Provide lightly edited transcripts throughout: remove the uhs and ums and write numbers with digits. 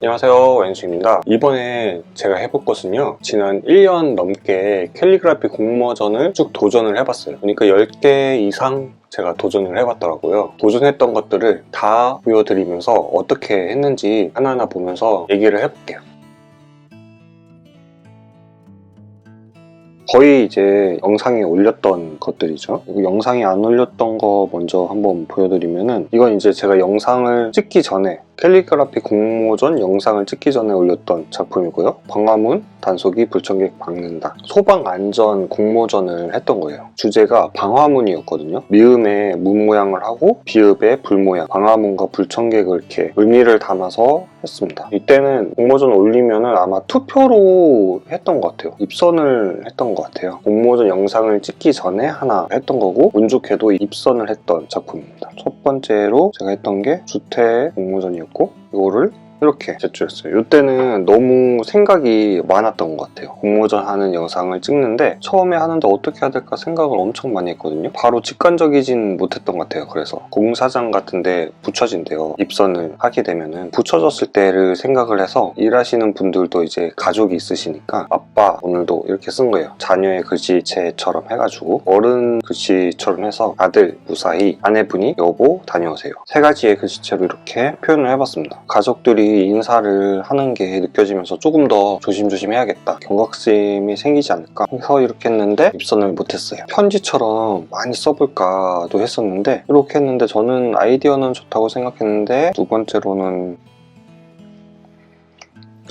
안녕하세요, 왼수입니다. 이번에 제가 해볼 것은요, 지난 1년 넘게 캘리그라피 공모전을 쭉 도전을 해봤어요. 그러니까 10개 이상 제가 도전을 해봤더라고요. 도전했던 것들을 다 보여드리면서 어떻게 했는지 하나하나 보면서 얘기를 해볼게요. 거의 이제 영상에 올렸던 것들이죠. 영상에 안 올렸던 거 먼저 한번 보여드리면은, 이건 이제 제가 영상을 찍기 전에, 캘리그라피 공모전 영상을 찍기 전에 올렸던 작품이고요. 광화문 단속이 불청객 박는다, 소방안전 공모전을 했던 거예요. 주제가 방화문이었거든요. 미음에 문 모양을 하고 비읍에 불 모양, 방화문과 불청객을 이렇게 의미를 담아서 했습니다. 이때는 공모전 올리면은 아마 투표로 했던 것 같아요. 입선을 했던 것 같아요. 공모전 영상을 찍기 전에 하나 했던 거고, 운 좋게도 입선을 했던 작품입니다. 첫 번째로 제가 했던 게 주택 공모전이었고, 이거를 이렇게 제출했어요. 이때는 너무 생각이 많았던 것 같아요. 공모전 하는 영상을 찍는데 처음에 하는데 어떻게 해야 될까 생각을 엄청 많이 했거든요. 바로 직관적이진 못했던 것 같아요. 그래서 공사장 같은데 붙여진대요. 입선을 하게 되면은 붙여졌을 때를 생각을 해서, 일하시는 분들도 이제 가족이 있으시니까 아빠 오늘도 이렇게 쓴 거예요. 자녀의 글씨체처럼 해가지고, 어른 글씨처럼 해서 아들 무사히, 아내분이 여보 다녀오세요. 세 가지의 글씨체로 이렇게 표현을 해봤습니다. 가족들이 인사를 하는 게 느껴지면서 조금 더 조심조심 해야겠다, 경각심이 생기지 않을까 해서 이렇게 했는데 입선을 못했어요. 편지처럼 많이 써볼까도 했었는데, 이렇게 했는데 저는 아이디어는 좋다고 생각했는데, 두 번째로는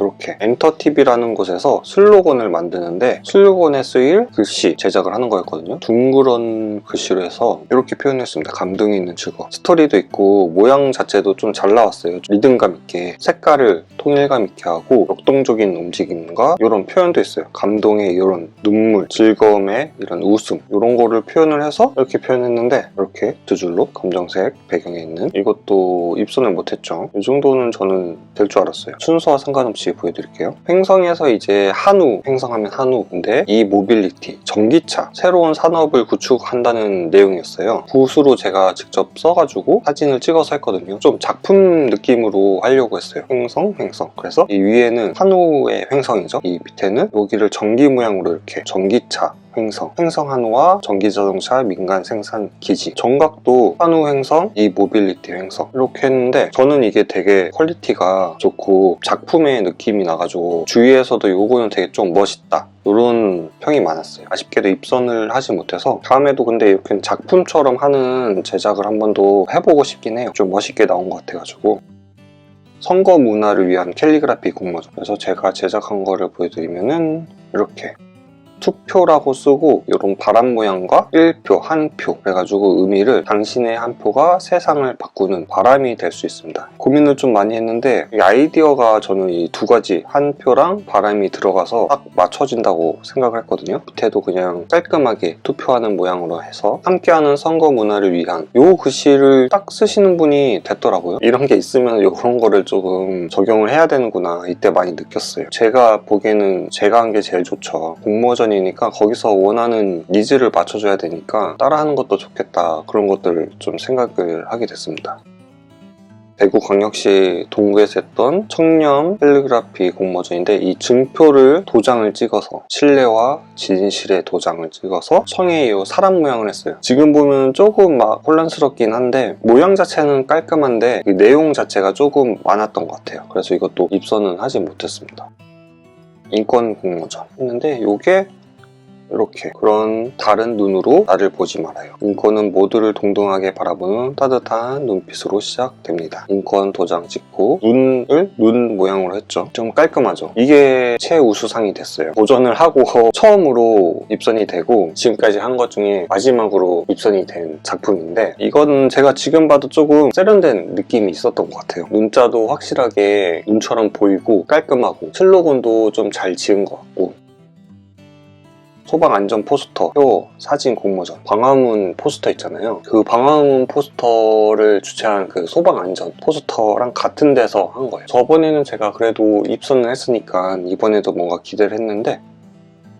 이렇게 엔터TV라는 곳에서 슬로건을 만드는데, 슬로건에 쓰일 글씨 제작을 하는 거였거든요. 둥그런 글씨로 해서 이렇게 표현했습니다. 감동이 있는 즐거. 스토리도 있고 모양 자체도 좀 잘 나왔어요. 리듬감 있게, 색깔을 통일감 있게 하고, 역동적인 움직임과 이런 표현도 있어요. 감동의 이런 눈물, 즐거움의 이런 웃음, 이런 거를 표현을 해서 이렇게 표현했는데, 이렇게 두 줄로 검정색 배경에 있는, 이것도 입선을 못했죠. 이 정도는 저는 될 줄 알았어요. 순서와 상관없이 보여드릴게요. 횡성에서 이제 한우, 횡성하면 한우인데, 이 모빌리티, 전기차, 새로운 산업을 구축한다는 내용이었어요. 붓으로 제가 직접 써가지고 사진을 찍어서 했거든요. 좀 작품 느낌으로 하려고 했어요. 횡성. 그래서 이 위에는 한우의 횡성이죠. 이 밑에는 여기를 전기 모양으로 이렇게 전기차 횡성 한우와 전기자동차 민간 생산 기지, 정각도 한우 횡성, 이 모빌리티 횡성, 이렇게 했는데, 저는 이게 되게 퀄리티가 좋고 작품의 느낌이 나가지고 주위에서도 요거는 되게 좀 멋있다, 이런 평이 많았어요. 아쉽게도 입선을 하지 못해서, 다음에도 근데 이렇게 작품처럼 하는 제작을 한 번 더 해보고 싶긴 해요. 좀 멋있게 나온 것 같아가지고. 선거 문화를 위한 캘리그라피 공모전, 그래서 제가 제작한 거를 보여드리면은 이렇게 투표라고 쓰고, 이런 바람 모양과 1표, 한 표 그래가지고 의미를, 당신의 한 표가 세상을 바꾸는 바람이 될 수 있습니다. 고민을 좀 많이 했는데, 이 아이디어가 저는 이 두 가지, 한 표랑 바람이 들어가서 딱 맞춰진다고 생각을 했거든요. 밑에도 그냥 깔끔하게 투표하는 모양으로 해서 함께하는 선거 문화를 위한, 요 글씨를 딱 쓰시는 분이 됐더라고요. 이런 게 있으면 이런 거를 조금 적용을 해야 되는구나, 이때 많이 느꼈어요. 제가 보기에는 제가 한 게 제일 좋죠. 공모전 이니까 거기서 원하는 니즈를 맞춰줘야 되니까 따라하는 것도 좋겠다, 그런 것들을 좀 생각을 하게 됐습니다. 대구광역시 동구에서 했던 청렴 캘리그라피 공모전인데, 이 증표를 도장을 찍어서, 실내와 진실의 도장을 찍어서 청의 이 사람 모양을 했어요. 지금 보면 조금 막 혼란스럽긴 한데, 모양 자체는 깔끔한데 이 내용 자체가 조금 많았던 것 같아요. 그래서 이것도 입선은 하지 못했습니다. 인권 공모전 했는데, 이게 이렇게, 그런 다른 눈으로 나를 보지 말아요. 인권은 모두를 동등하게 바라보는 따뜻한 눈빛으로 시작됩니다. 인권 도장 찍고 눈을 눈 모양으로 했죠. 좀 깔끔하죠. 이게 최우수상이 됐어요. 도전을 하고 처음으로 입선이 되고, 지금까지 한 것 중에 마지막으로 입선이 된 작품인데, 이건 제가 지금 봐도 조금 세련된 느낌이 있었던 것 같아요. 문자도 확실하게 눈처럼 보이고 깔끔하고, 슬로건도 좀 잘 지은 것 같고. 소방안전 포스터, 표 사진 공모전, 방화문 포스터 있잖아요. 그 방화문 포스터를 주최한 그 소방안전 포스터랑 같은 데서 한 거예요. 저번에는 제가 그래도 입선을 했으니까 이번에도 뭔가 기대를 했는데,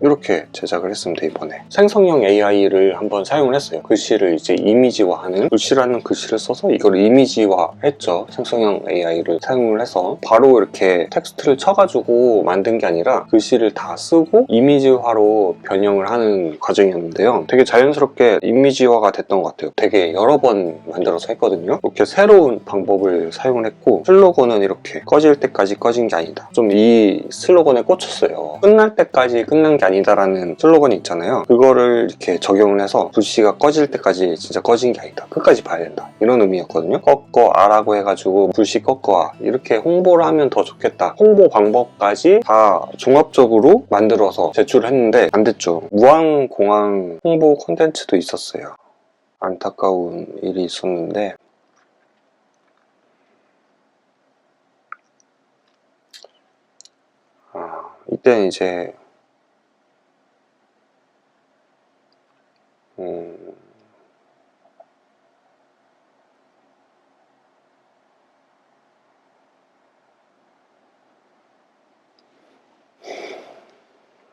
이렇게 제작을 했습니다. 이번에 생성형 AI를 한번 사용을 했어요. 글씨를 이제 이미지화하는, 글씨라는 글씨를 써서 이걸 이미지화했죠. 생성형 AI를 사용을 해서 바로 이렇게 텍스트를 쳐가지고 만든 게 아니라 글씨를 다 쓰고 이미지화로 변형을 하는 과정이었는데요. 되게 자연스럽게 이미지화가 됐던 것 같아요. 되게 여러 번 만들어서 했거든요. 이렇게 새로운 방법을 사용을 했고, 슬로건은 이렇게 꺼질 때까지 꺼진 게 아니다. 좀 이 슬로건에 꽂혔어요. 끝날 때까지 끝난 게 아니다라는 슬로건이 있잖아요. 그거를 이렇게 적용을 해서 불씨가 꺼질 때까지 진짜 꺼진 게 아니다. 끝까지 봐야 된다. 이런 의미였거든요. 꺾어아라고 해가지고 불씨 꺾어아 이렇게 홍보를 하면 더 좋겠다. 홍보 방법까지 다 종합적으로 만들어서 제출을 했는데 안 됐죠. 무항공항 홍보 콘텐츠도 있었어요. 안타까운 일이 있었는데, 이때는 이제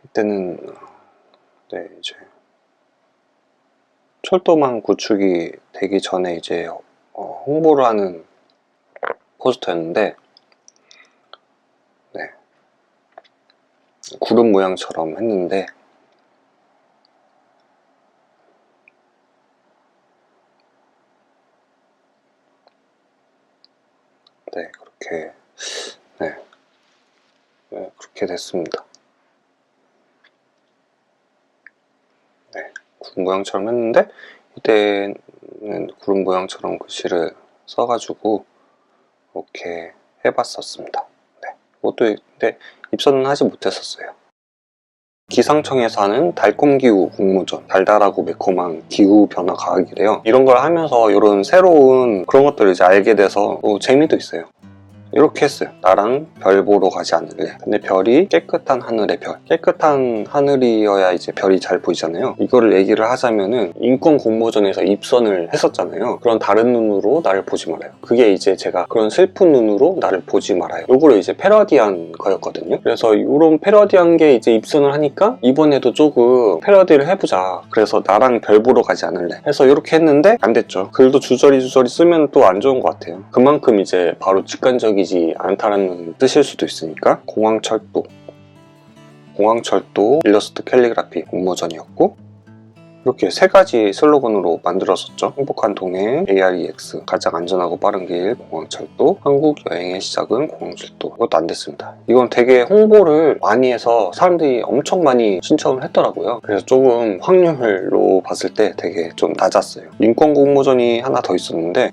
이때는 네, 이제 철도망 구축이 되기 전에 이제 홍보를 하는 포스터였는데, 네, 구름 모양처럼 했는데 네, 그렇게 네, 네, 그렇게 됐습니다. 네, 구름 모양처럼 했는데 이때는 구름 모양처럼 글씨를 써가지고 이렇게 해봤었습니다. 네, 그것도 근데 입선은 하지 못했었어요. 기상청에서 하는 달콤기후 공모전, 달달하고 매콤한 기후변화 과학이래요. 이런 걸 하면서 이런 새로운 그런 것들을 이제 알게 돼서 재미도 있어요. 이렇게 했어요. 나랑 별 보러 가지 않을래. 근데 별이 깨끗한 하늘의 별, 깨끗한 하늘이어야 이제 별이 잘 보이잖아요. 이거를 얘기를 하자면은 인권 공모전에서 입선을 했었잖아요. 그런 다른 눈으로 나를 보지 말아요. 그게 이제 제가 그런 슬픈 눈으로 나를 보지 말아요, 요거를 이제 패러디한 거였거든요. 그래서 이런 패러디한 게 이제 입선을 하니까 이번에도 조금 패러디를 해보자. 그래서 나랑 별 보러 가지 않을래 해서 이렇게 했는데 안 됐죠. 글도 주저리 쓰면 또 안 좋은 것 같아요. 그만큼 이제 바로 직관적이지 않다라는 뜻일 수도 있으니까. 공항철도 일러스트 캘리그라피 공모전이었고, 이렇게 세 가지 슬로건으로 만들었었죠. 행복한 동행, AREX, 가장 안전하고 빠른 길, 공항철도, 한국 여행의 시작은 공항철도. 이것도 안 됐습니다. 이건 되게 홍보를 많이 해서 사람들이 엄청 많이 신청을 했더라고요. 그래서 조금 확률로 봤을 때 되게 좀 낮았어요. 인권 공모전이 하나 더 있었는데,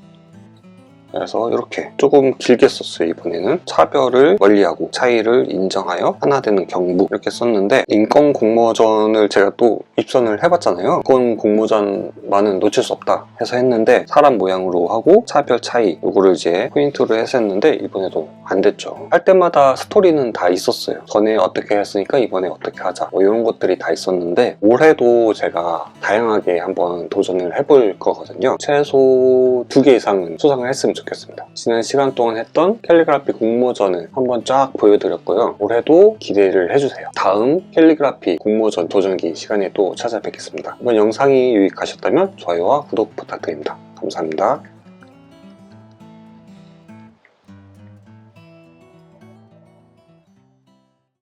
그래서 이렇게 조금 길게 썼어요. 이번에는 차별을 멀리하고 차이를 인정하여 하나 되는 경부, 이렇게 썼는데, 인권 공모전을 제가 또 입선을 해봤잖아요. 인권 공모전만은 놓칠 수 없다 해서 했는데 사람 모양으로 하고 차별 차이, 이거를 이제 포인트로 해서 했는데 이번에도 안 됐죠. 할 때마다 스토리는 다 있었어요. 전에 어떻게 했으니까 이번에 어떻게 하자, 이런 것들이 다 있었는데, 올해도 제가 다양하게 한번 도전을 해볼 거거든요. 최소 2개 이상은 수상을 했으면 좋겠습니다. 지난 시간 동안 했던 캘리그라피 공모전을 한번 쫙 보여드렸고요. 올해도 기대를 해주세요. 다음 캘리그라피 공모전 도전기 시간에 또 찾아뵙겠습니다. 이번 영상이 유익하셨다면 좋아요와 구독 부탁드립니다. 감사합니다.